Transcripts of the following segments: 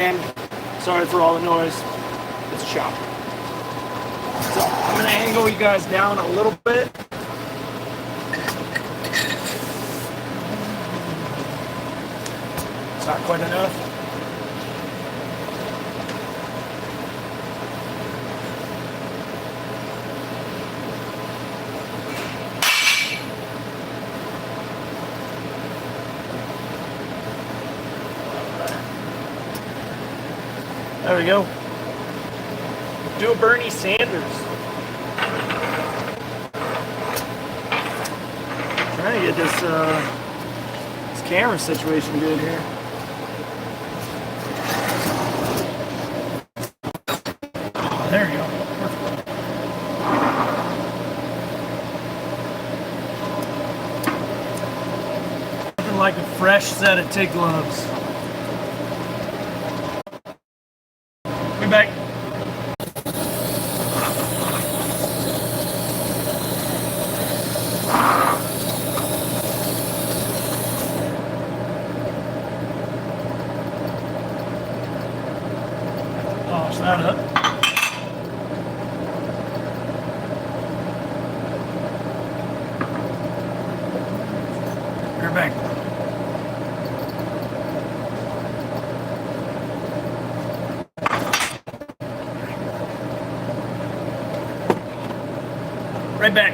Sorry for all the noise. It's a shop. So I'm going to angle you guys down a little bit. It's not quite enough. There we go. Do a Bernie Sanders. Trying to get this camera situation good here. Oh, there you go. Perfect. Nothing like a fresh set of TIG gloves. Back. Polish that up. You're back. Right back.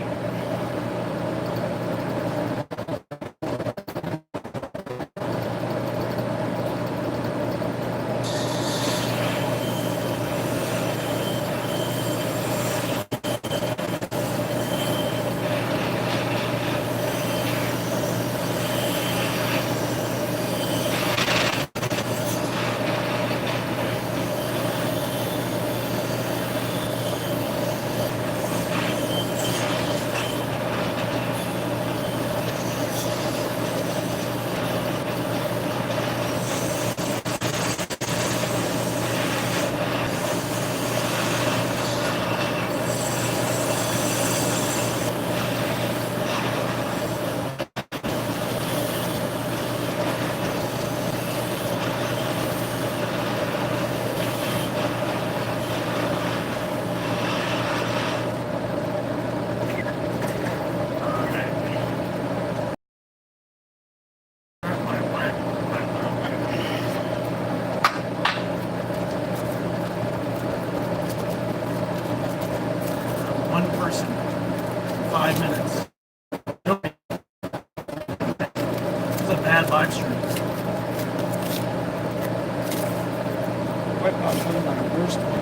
One person, 5 minutes. This is a bad live stream. Quite possibly my worst one.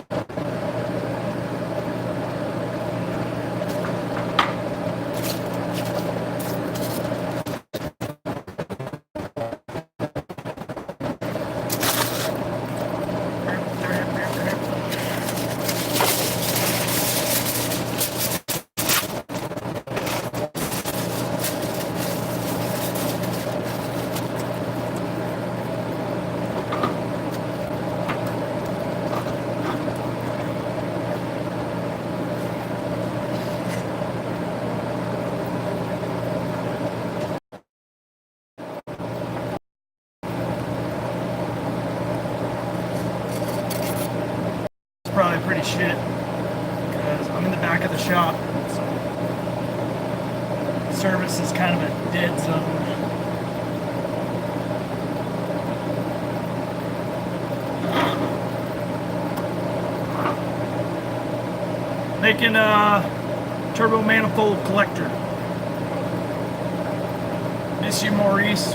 Probably pretty shit because I'm in the back of the shop, so service is kind of a dead zone. Making a turbo manifold collector. Miss you, Maurice.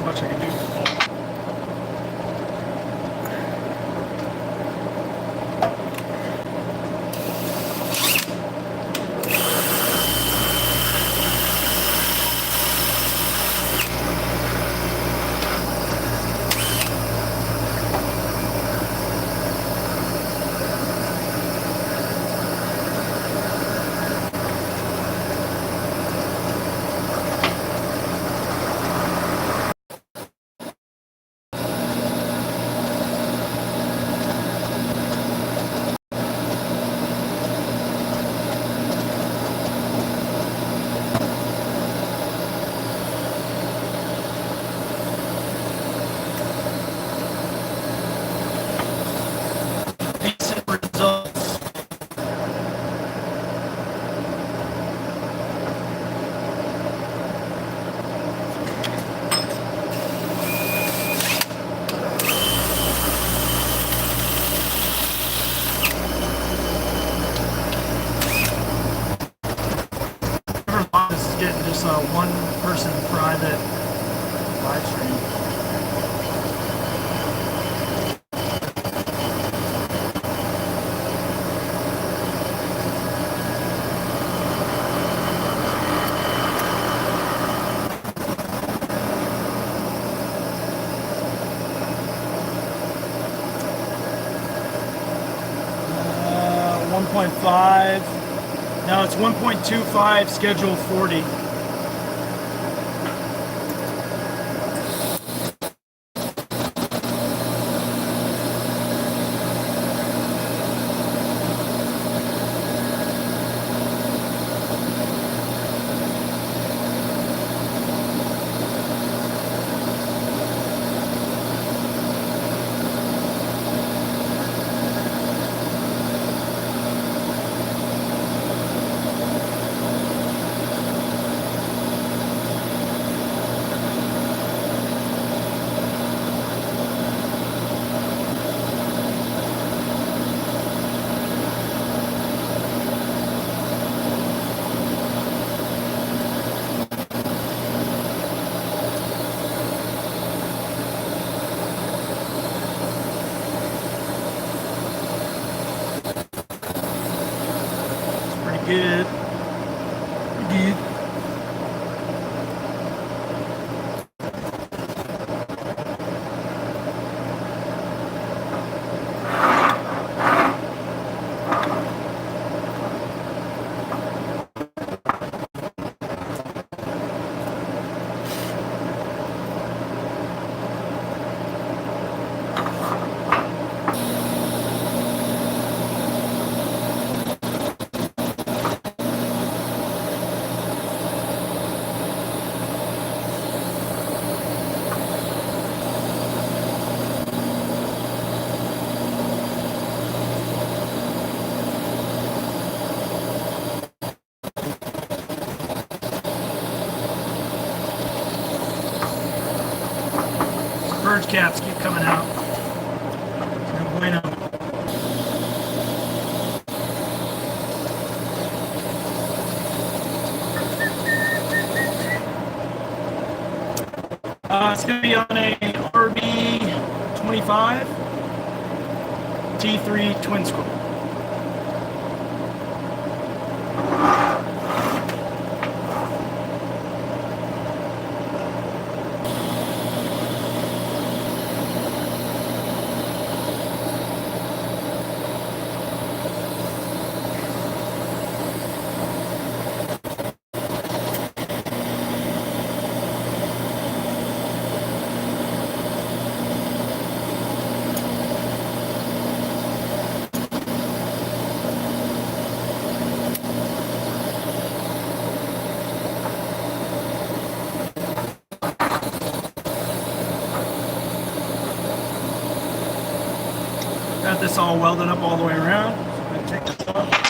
how much I can do. Decent results. This is getting just a one-person private live stream. Uh, 1.5. No, it's 1.25, schedule 40. Good. Good. Purge caps keep coming out. No bueno. It's going to be on a RB25 T3 twin scroll. Got this all welded up all the way around. So I'm going to take this off.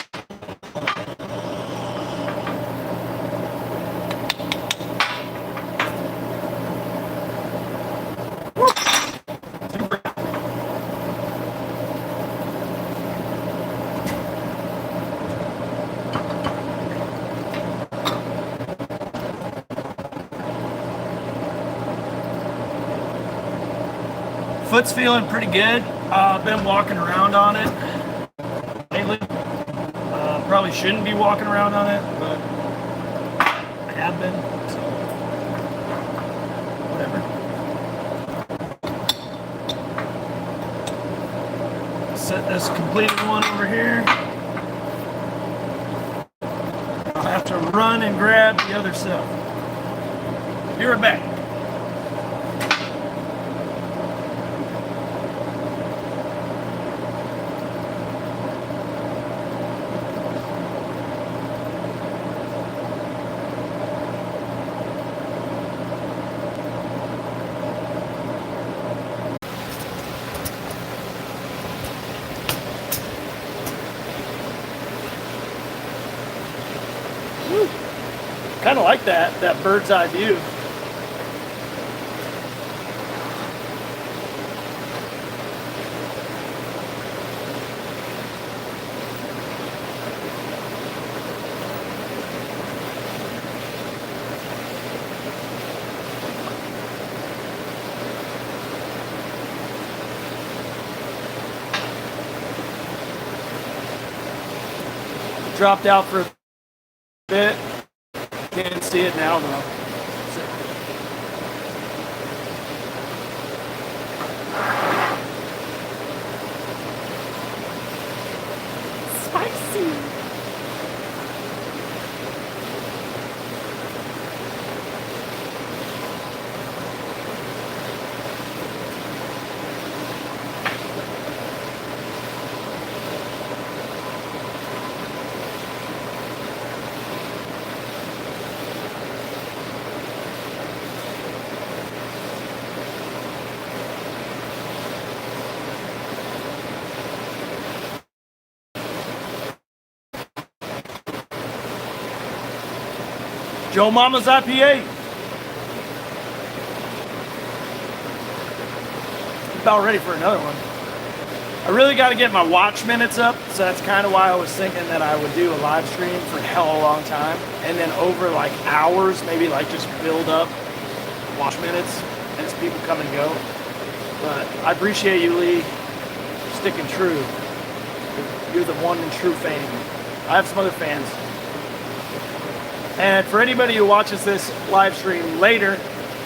Foot's feeling pretty good. I've been walking around on it lately. Probably shouldn't be walking around on it, but I have been, so whatever. Set this completed one over here. I'll have to run and grab the other stuff. Be right back. Kind of like that bird's eye view. Dropped out for a bit. Can't see it now though. Spicy. Joe Mama's IPA. About ready for another one. I really got to get my watch minutes up, so that's kind of why I was thinking that I would do a live stream for hell a long time, and then over like hours, maybe like just build up watch minutes as people come and go. But I appreciate you, Lee, sticking true. You're the one and true fan. I have some other fans. And for anybody who watches this live stream later,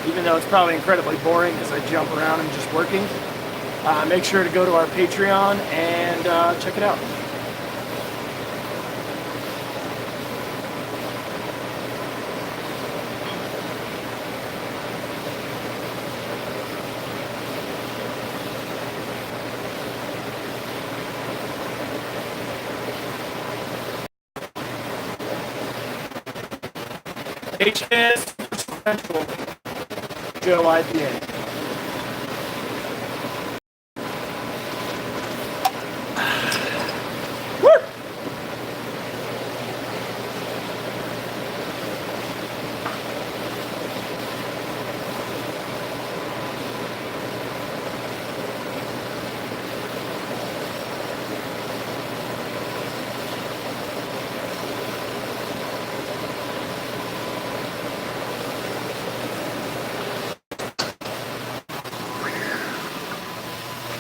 even though it's probably incredibly boring because I jump around and just working, make sure to go to our Patreon and check it out. HS Central Joe IPA.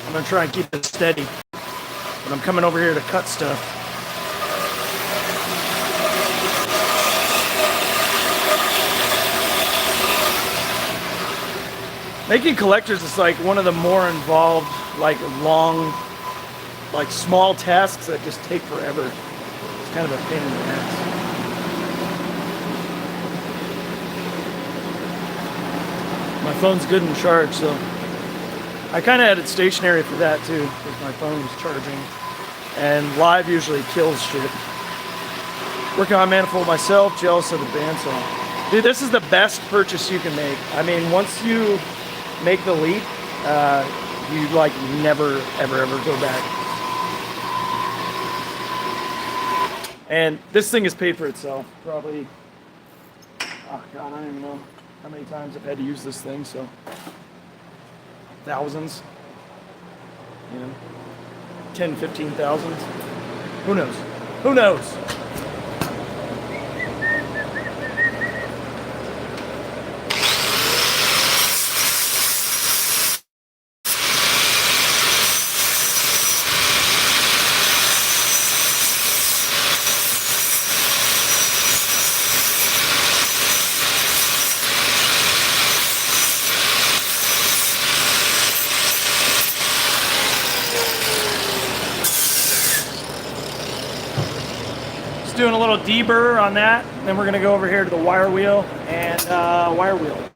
I'm gonna try and keep it steady, but I'm coming over here to cut stuff. Making collectors is like one of the more involved, like long, like small tasks that just take forever. It's kind of a pain in the ass. My phone's good and charged, so I kind of had it stationary for that too, because my phone was charging, and live usually kills shit. Working on Manifold myself, jealous of the bandsaw. Dude, this is the best purchase you can make. I mean, once you make the leap, you like never, ever go back. And this thing has paid for itself, probably, oh God, I don't even know how many times I've had to use this thing, so. Thousands, you know, 10, 15,000. Who knows? Who knows? Just doing a little deburr on that. Then we're gonna go over here to the wire wheel and wire wheel.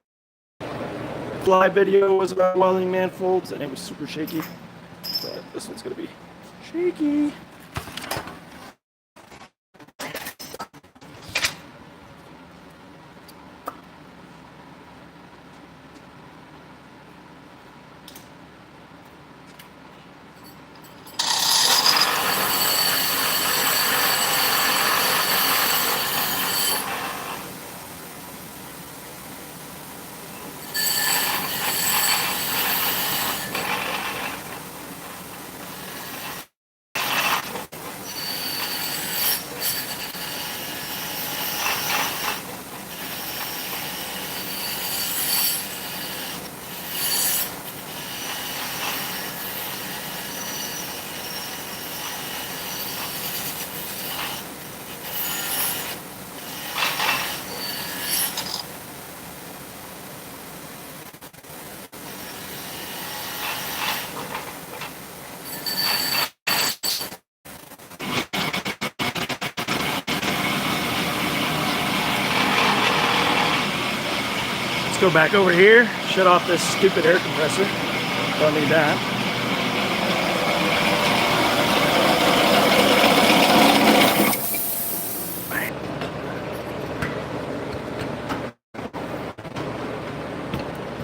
Fly video was about welding manifolds and it was super shaky, but this one's gonna be shaky. Go back over here, shut off this stupid air compressor. Don't need that.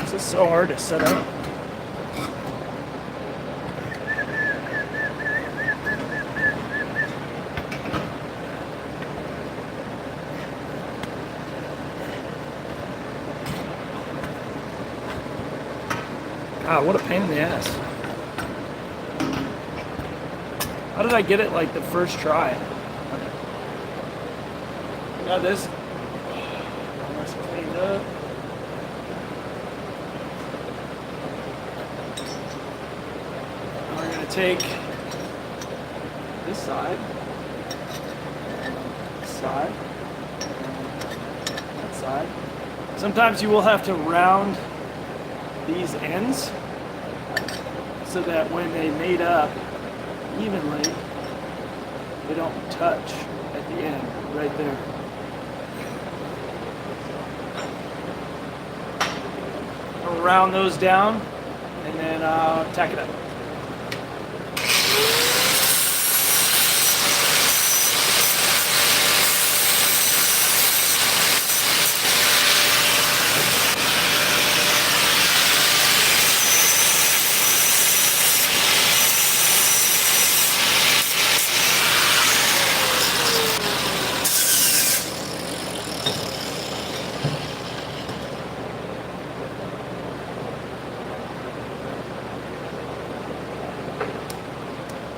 This is so hard to set up. God, what a pain in the ass. How did I get it like the first try? Got this. Almost cleaned up. Now we're going to take this side, that side. Sometimes you will have to round these ends so that when they mate up evenly, they don't touch at the end right there. I'll round those down and then tack it up.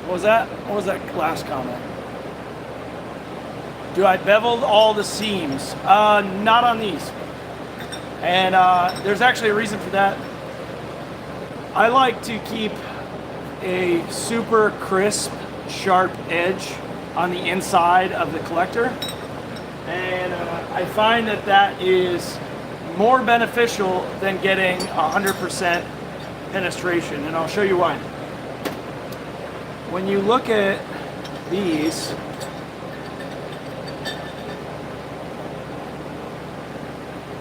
What was that last comment? Do I bevel all the seams? Not on these. And there's actually a reason for that. I like to keep a super crisp, sharp edge on the inside of the collector. And I find that that is more beneficial than getting 100% penetration. And I'll show you why. When you look at these,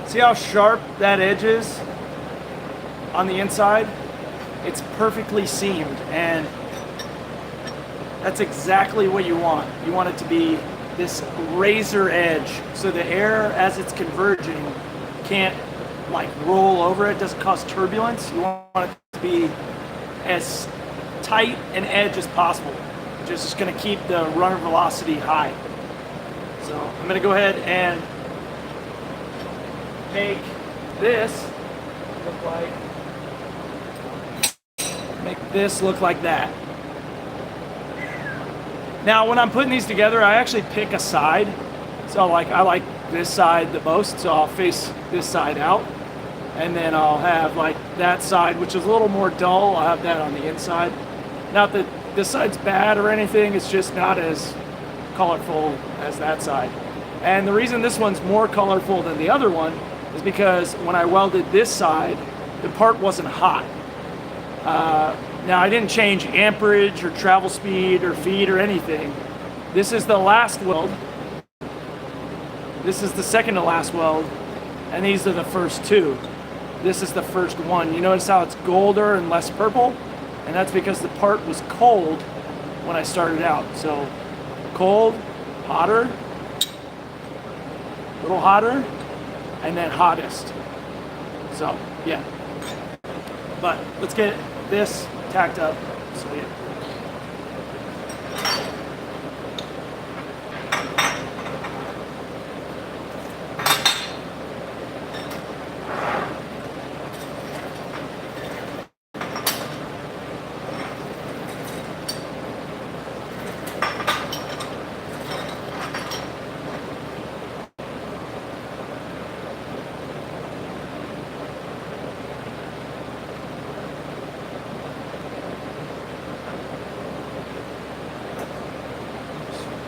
see how sharp that edge is on the inside? It's perfectly seamed, and that's exactly what you want. You want it to be this razor edge, so the air, as it's converging, can't like roll over it, doesn't cause turbulence. You want it to be as tight an edge as possible, which is just going to keep the runner velocity high. So I'm going to go ahead and make this look like that. Now when I'm putting these together, I actually pick a side. So I like this side the most, so I'll face this side out, and then I'll have like that side, which is a little more dull. I'll have that on the inside. Not that this side's bad or anything, it's just not as colorful as that side. And the reason this one's more colorful than the other one is because when I welded this side, the part wasn't hot. Now I didn't change amperage or travel speed or feed or anything. This is the last weld, This is the second to last weld, and these are the first two. This is the first one. You notice how it's golder and less purple? And that's because the part was cold when I started out. So cold, hotter, a little hotter, and then hottest. So yeah. But let's get this tacked up. So yeah.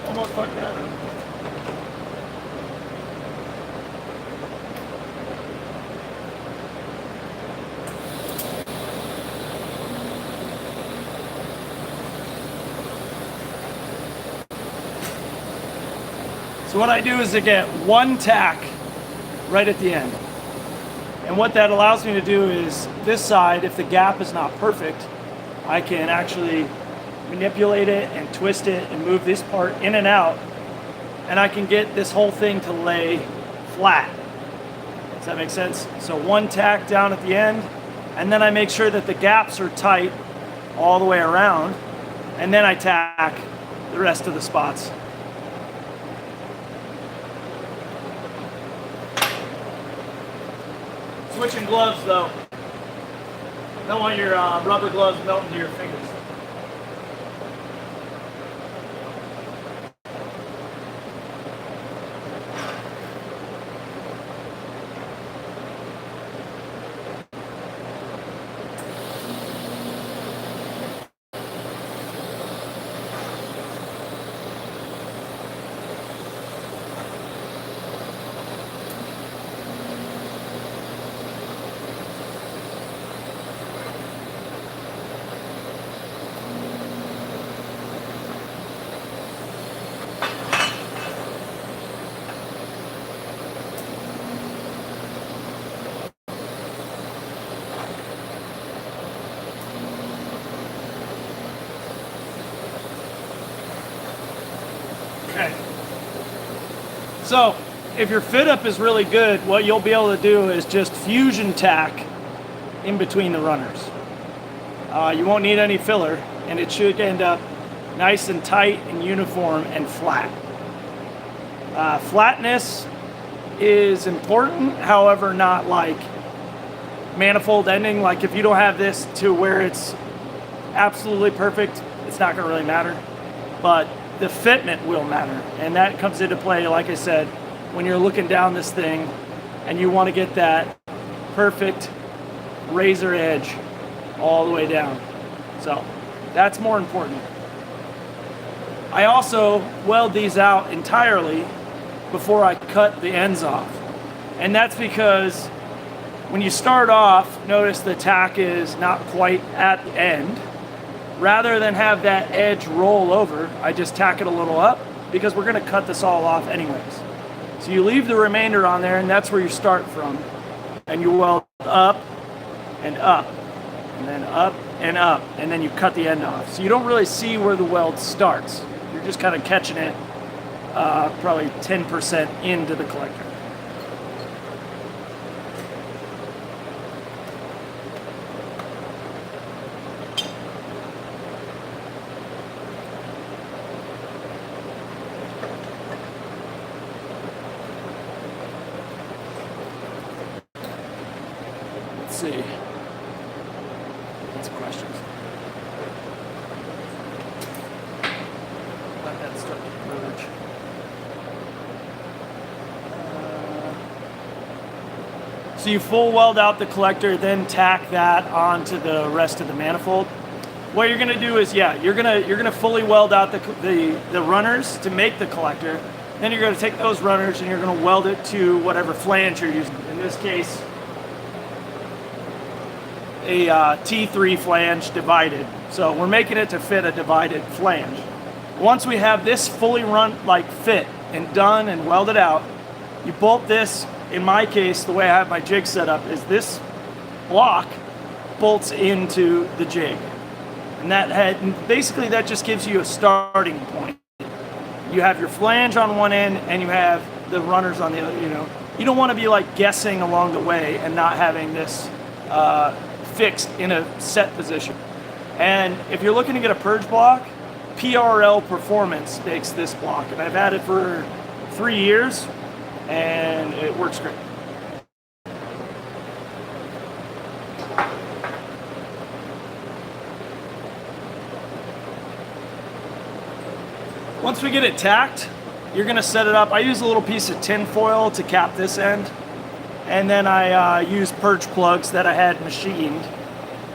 Almost fucked that up. So what I do is I get one tack right at the end. And what that allows me to do is this side, if the gap is not perfect, I can actually manipulate it and twist it and move this part in and out, and I can get this whole thing to lay flat. Does that make sense? So one tack down at the end, and then I make sure that the gaps are tight all the way around, and then I tack the rest of the spots. Switching gloves though. Don't want your rubber gloves melting to your fingers. Okay. So if your fit up is really good, what you'll be able to do is just fusion tack in between the runners. You won't need any filler, and it should end up nice and tight and uniform and flat. Flatness is important, however, not like manifold ending. Like if you don't have this to where it's absolutely perfect, it's not gonna really matter. But the fitment will matter, and that comes into play, like I said, when you're looking down this thing and you want to get that perfect razor edge all the way down. So that's more important. I also weld these out entirely before I cut the ends off, and that's because when you start off, notice the tack is not quite at the end. Rather than have that edge roll over, I just tack it a little up because we're gonna cut this all off anyways. So you leave the remainder on there, and that's where you start from. And you weld up and up, and then up and up, and then you cut the end off. So you don't really see where the weld starts. You're just kind of catching it probably 10% into the collector. See. Lots of questions. Let that start to merge. So you full weld out the collector, then tack that onto the rest of the manifold. What you're gonna do is, you're gonna fully weld out the runners to make the collector. Then you're gonna take those runners and you're gonna weld it to whatever flange you're using. In this case, a T3 flange divided. So we're making it to fit a divided flange. Once we have this fully run, like fit and done and welded out, You bolt this, in my case, the way I have my jig set up is this block bolts into the jig. And basically that just gives you a starting point. You have your flange on one end and you have the runners on the other, you know. You don't want to be like guessing along the way and not having this fixed in a set position. And if you're looking to get a purge block, PRL Performance makes this block. And I've had it for 3 years and it works great. Once we get it tacked, you're gonna set it up. I use a little piece of tin foil to cap this end. And then I use purge plugs that I had machined.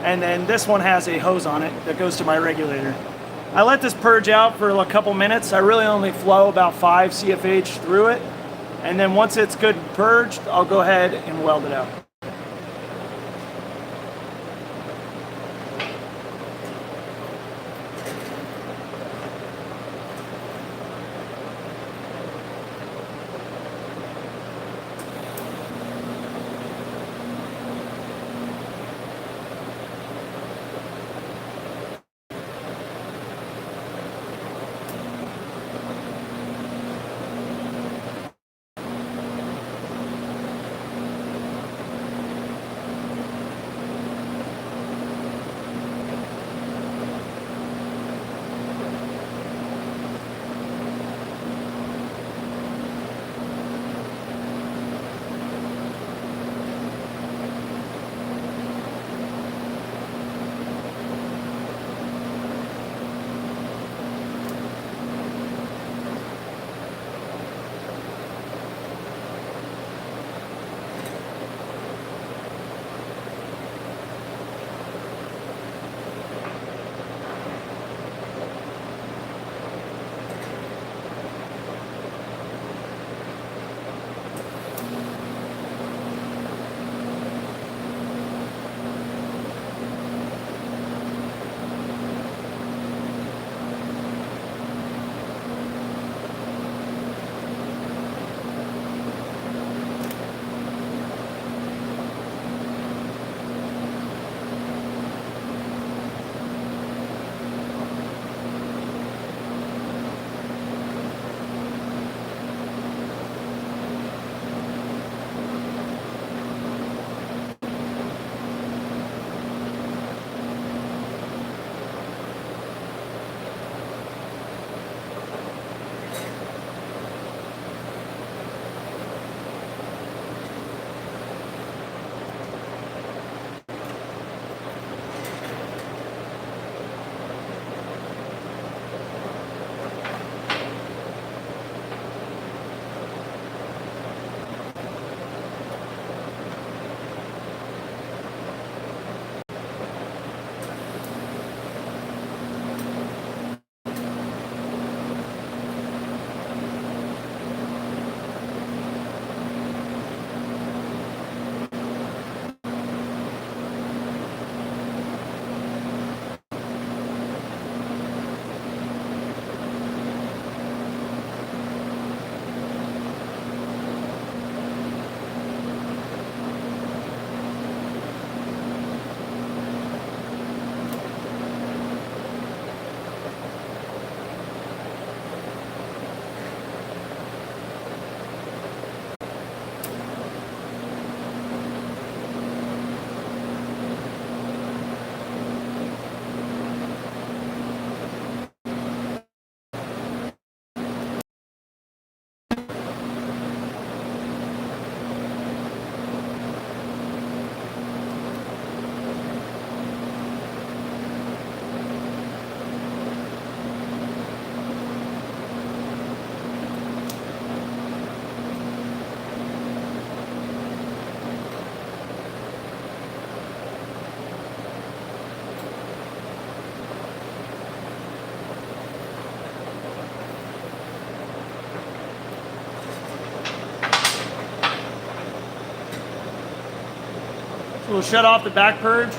And then this one has a hose on it that goes to my regulator. I let this purge out for a couple minutes. I really only flow about 5 CFH through it. And then once it's good purged, I'll go ahead and weld it out. So we'll shut off the back purge.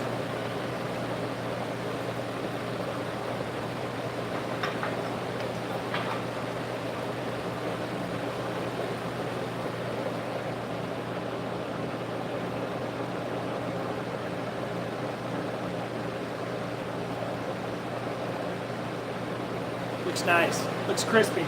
Looks nice. Looks crispy.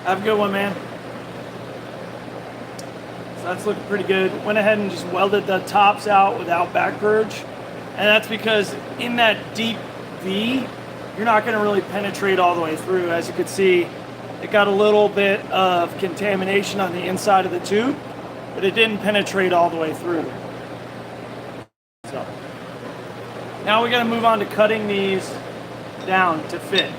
Have a good one, man. So that's looking pretty good. Went ahead and just welded the tops out without back purge. And that's because in that deep V, you're not gonna really penetrate all the way through. As you can see, it got a little bit of contamination on the inside of the tube, but it didn't penetrate all the way through. So now we're gonna move on to cutting these down to fit.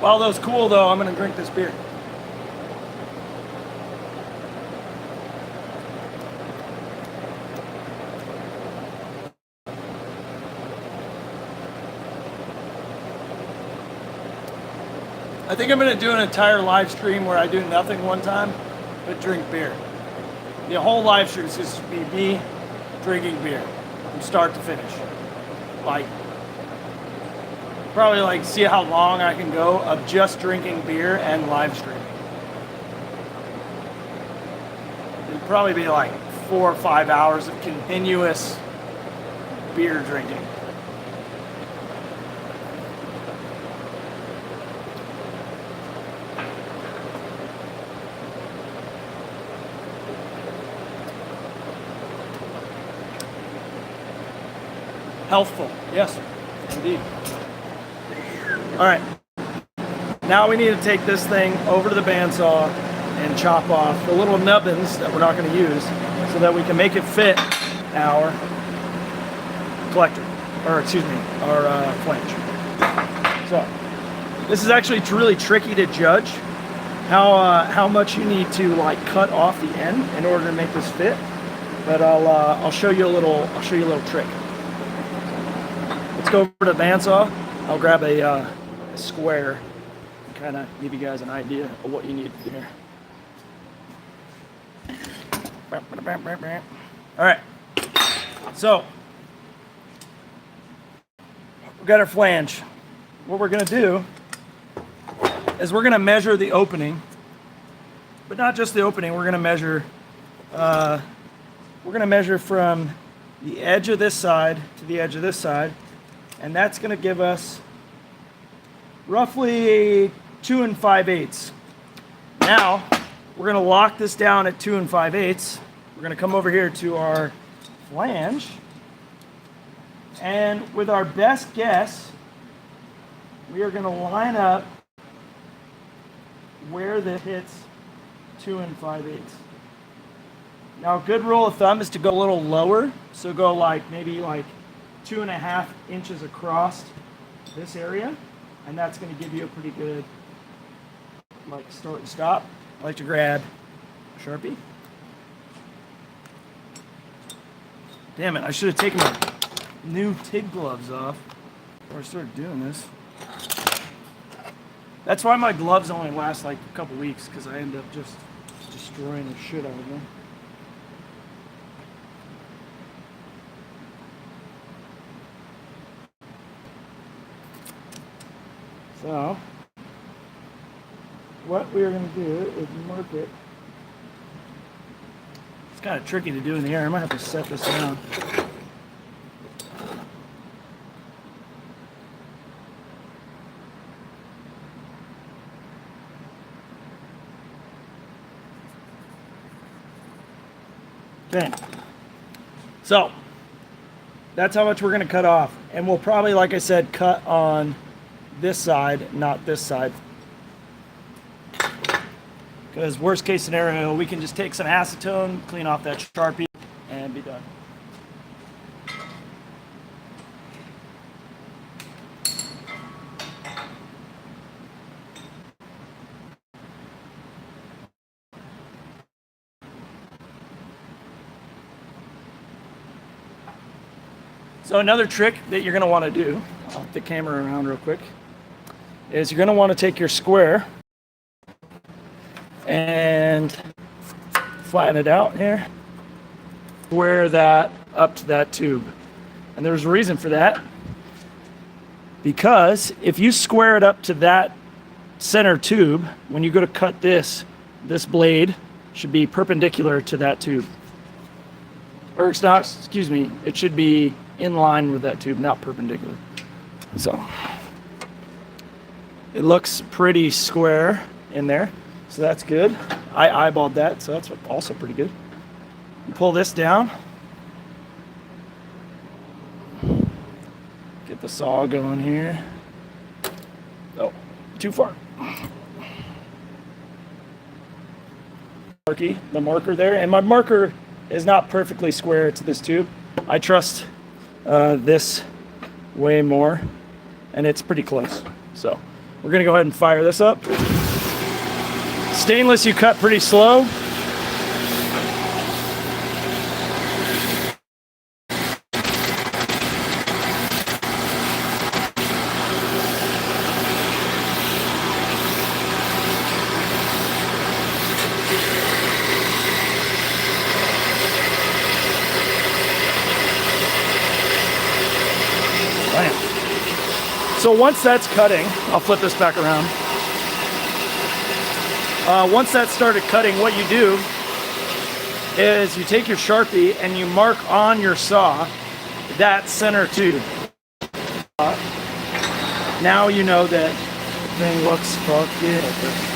While those cool though, I'm gonna drink this beer. I think I'm gonna do an entire live stream where I do nothing one time, but drink beer. The whole live stream is just be me drinking beer from start to finish. Like, probably like see how long I can go of just drinking beer and live streaming. It'd probably be like 4 or 5 hours of continuous beer drinking. Healthful, yes, indeed. All right, now we need to take this thing over to the bandsaw and chop off the little nubbins that we're not going to use so that we can make it fit our collector, or excuse me, our flange. So this is actually really tricky to judge how much you need to like cut off the end in order to make this fit. But I'll show you a little trick. Let's go over to the bandsaw. I'll grab a square and kind of give you guys an idea of what you need here. All right, so we've got our flange. What we're gonna do is we're gonna measure the opening, but not just the opening. We're gonna measure from the edge of this side to the edge of this side, and that's gonna give us roughly 2 5/8. Now we're gonna lock this down at 2 5/8. We're gonna come over here to our flange, and with our best guess, we are gonna line up where that hits 2 5/8. Now, a good rule of thumb is to go a little lower, so go like maybe like 2.5 inches across this area, and that's going to give you a pretty good like start and stop. I like to grab a Sharpie. Damn it! I should have taken my new TIG gloves off before I started doing this. That's why my gloves only last like a couple weeks, because I end up just destroying the shit out of them. So, what we are going to do is mark it. It's kind of tricky to do in the air. I might have to set this down. Okay, so that's how much we're going to cut off, and we'll probably, like I said, cut on this side, not this side, because worst case scenario, we can just take some acetone, clean off that Sharpie, and be done. So another trick that you're going to want to do, I'll flip the camera around real quick, is you're going to want to take your square and flatten it out here, square that up to that tube. And there's a reason for that, because if you square it up to that center tube, when you go to cut this blade should be perpendicular to that tube. Or it's not, excuse me, it should be in line with that tube, not perpendicular. So it looks pretty square in there, so that's good. I eyeballed that, so that's also pretty good. You pull this down, get the saw going here. Oh, too far. The marker there, and my marker is not perfectly square to this tube. I trust this way more, and it's pretty close. So we're gonna go ahead and fire this up. Stainless, you cut pretty slow. So once that's cutting, I'll flip this back around. Once that started cutting, what you do is you take your Sharpie and you mark on your saw that center tube. Now you know that the thing looks fucking perfect.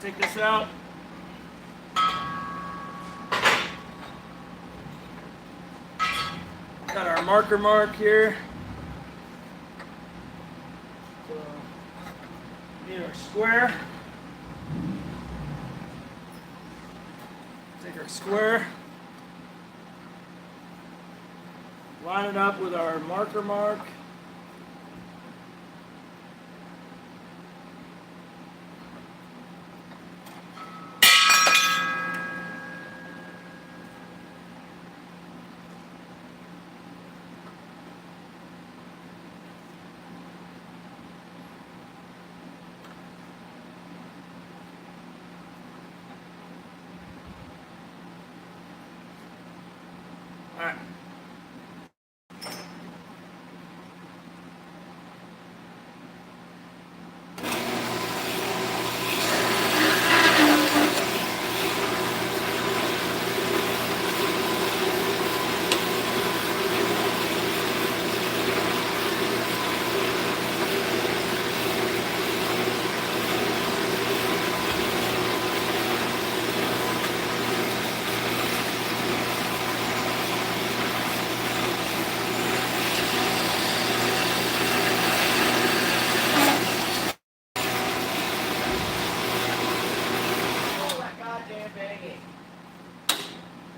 take this out. Got our marker mark here. So, need our square. Take our square. Line it up with our marker mark. All right.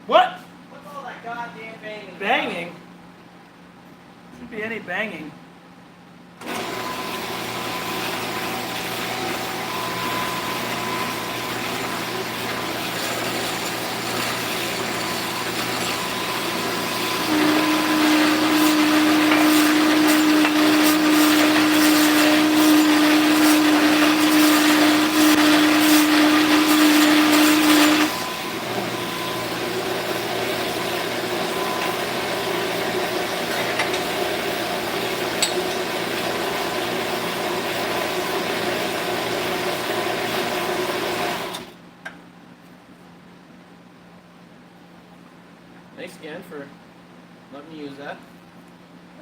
What? What's all that goddamn banging? Banging? Shouldn't be any banging. Thanks again for letting me use that.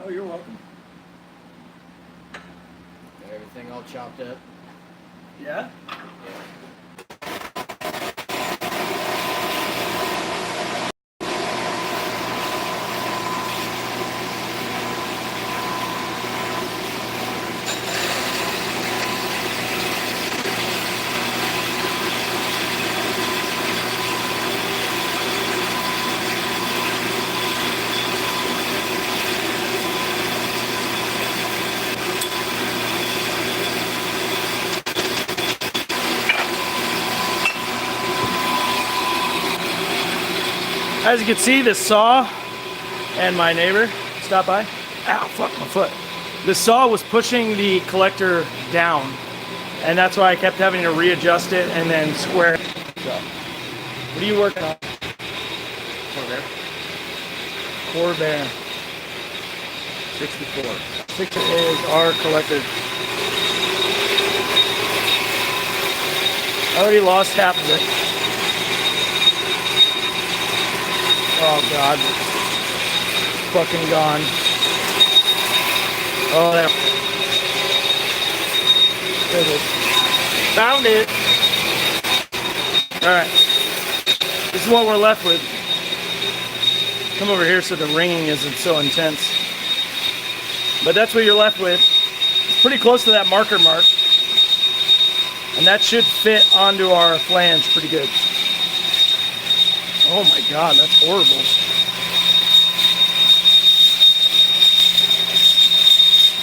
Oh, you're welcome. Got everything all chopped up. Yeah? Yeah. As you can see, this saw and my neighbor stopped by. Ow, fuck my foot. The saw was pushing the collector down, and that's why I kept having to readjust it and then square it. So, what are you working on? Corvair 64. 60 is our collector. I already lost half of it. Oh God, fucking gone. Oh, there it is. Found it. All right, this is what we're left with. Come over here so the ringing isn't so intense. But that's what you're left with. It's pretty close to that marker mark, and that should fit onto our flange pretty good. Oh my God, that's horrible.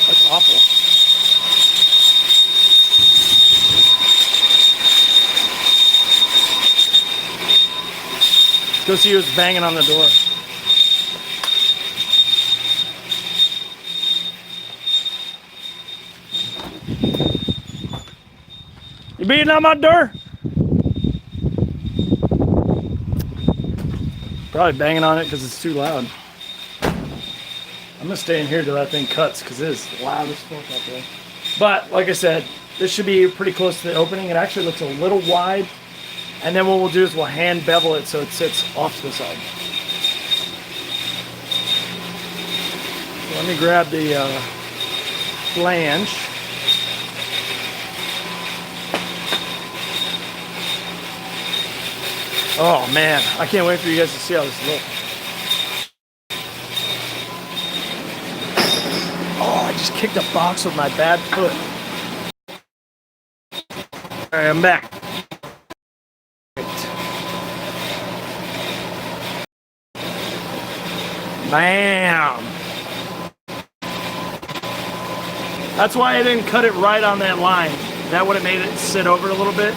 That's awful. Let's go see who's banging on the door. You beating on my door? Probably banging on it because it's too loud. I'm gonna stay in here till that thing cuts because it is loud as fuck out there. But like I said, this should be pretty close to the opening. It actually looks a little wide. And then what we'll do is we'll hand bevel it so it sits off to the side. So let me grab the flange. Oh man, I can't wait for you guys to see how this looks. Oh, I just kicked a box with my bad foot. All right, I'm back. Bam! That's why I didn't cut it right on that line. That would have made it sit over a little bit.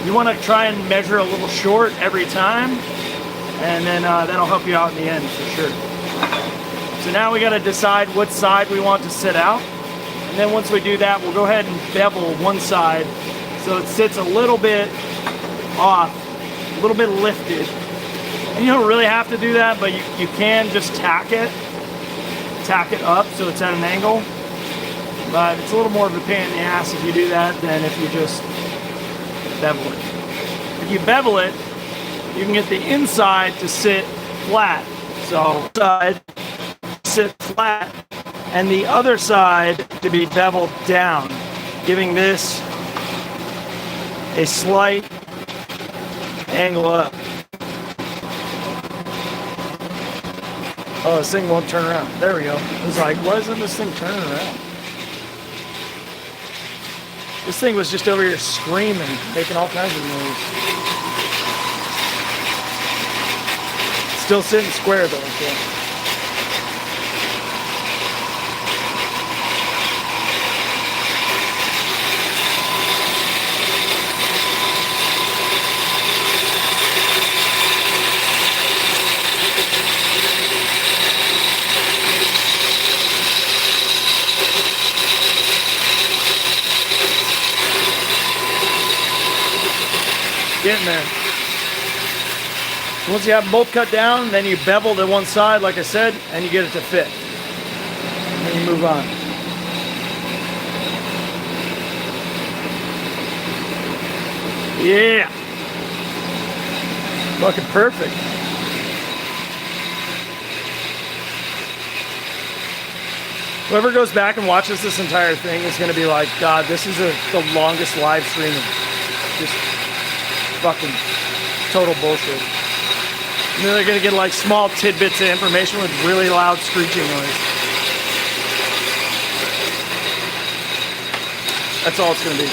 You want to try and measure a little short every time, and then that'll help you out in the end for sure. So now we got to decide what side we want to sit out, and then once we do that, we'll go ahead and bevel one side so it sits a little bit off, a little bit lifted. And you don't really have to do that, but you can just tack it up so it's at an angle. But it's a little more of a pain in the ass if you do that than if you just bevel it. If you bevel it, you can get the inside to sit flat. So side sit flat and the other side to be beveled down, giving this a slight angle up. Oh, this thing won't turn around. There we go. I was like, why isn't this thing turning around? This thing was just over here screaming, making all kinds of noise. Still sitting square though, so. Getting there. Once you have them both cut down, then you bevel to one side, like I said, and you get it to fit. And then you move on. Yeah. Fucking perfect. Whoever goes back and watches this entire thing is going to be like, God, this is the longest live streaming. Just fucking total bullshit. And then they're gonna get like small tidbits of information with really loud screeching noise. That's all it's gonna be.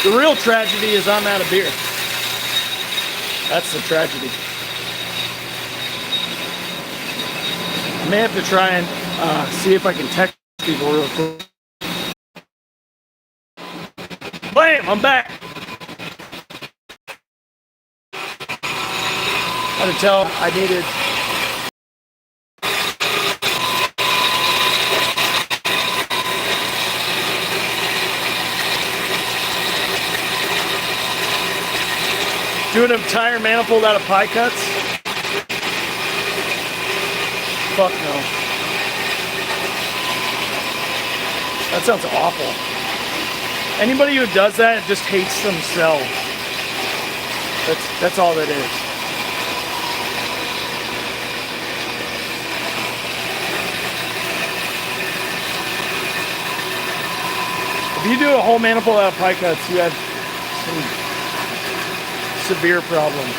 The real tragedy is I'm out of beer. That's the tragedy. I may have to try and see if I can text people real quick. Bam! I'm back. I had to tell I needed. Doing an entire manifold out of pie cuts? Fuck no. That sounds awful. Anybody who does that just hates themselves. That's all that is. If you do a whole manifold out of pie cuts, you have some severe problems.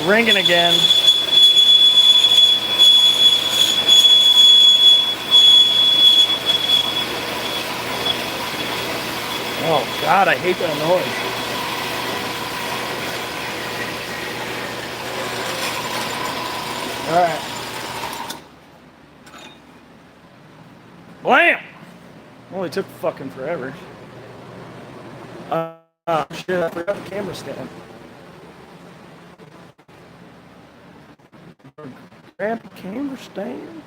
Ringing again. Oh God, I hate that noise. All right. Blam! Only took fucking forever. Shit, I forgot the camera stand. Grab the camera stand.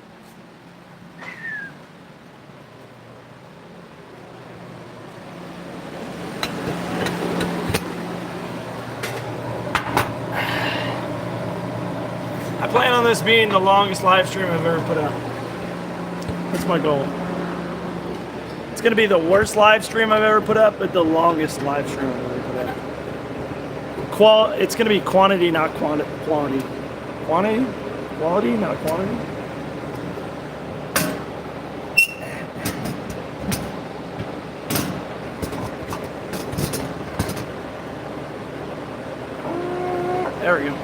plan on this being the longest live stream I've ever put out. That's my goal. It's going to be the worst live stream I've ever put up, but the longest live stream I've ever put out. It's going to be quantity, not quality. Quantity? Quality, not quantity. There we go.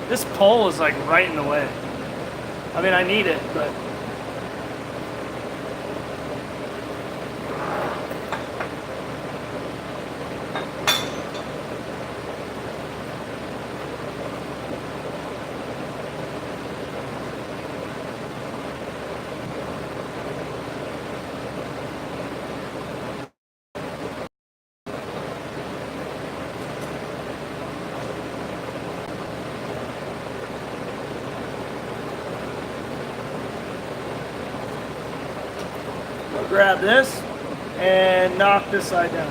This pole is like right in the way. I mean, I need it, but I'll grab this and knock this side down.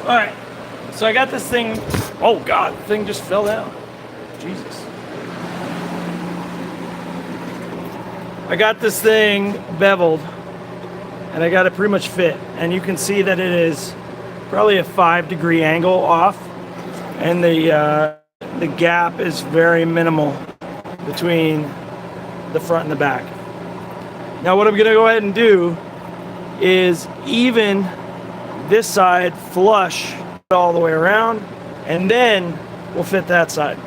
All right, so I got this thing. Oh God, the thing just fell down. Jesus. I got this thing beveled and I got it pretty much fit. And you can see that it is probably a 5-degree angle off. And the gap is very minimal between the front and the back. Now what I'm gonna go ahead and do is even this side flush all the way around, and then we'll fit that side.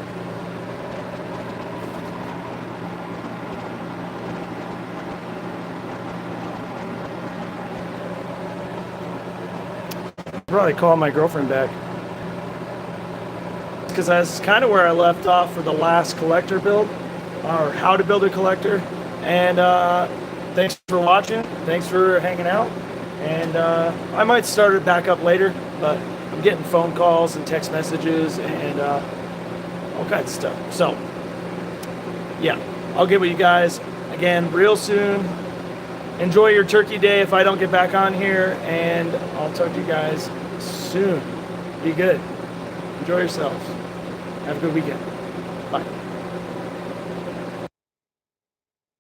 Probably call my girlfriend back, because that's kind of where I left off for the last collector build, or how to build a collector. And thanks for watching. Thanks for hanging out. And I might start it back up later, but I'm getting phone calls and text messages and all kinds of stuff. So, yeah, I'll get with you guys again real soon. Enjoy your turkey day if I don't get back on here, and I'll talk to you guys soon. Be good. Enjoy yourselves. Have a good weekend.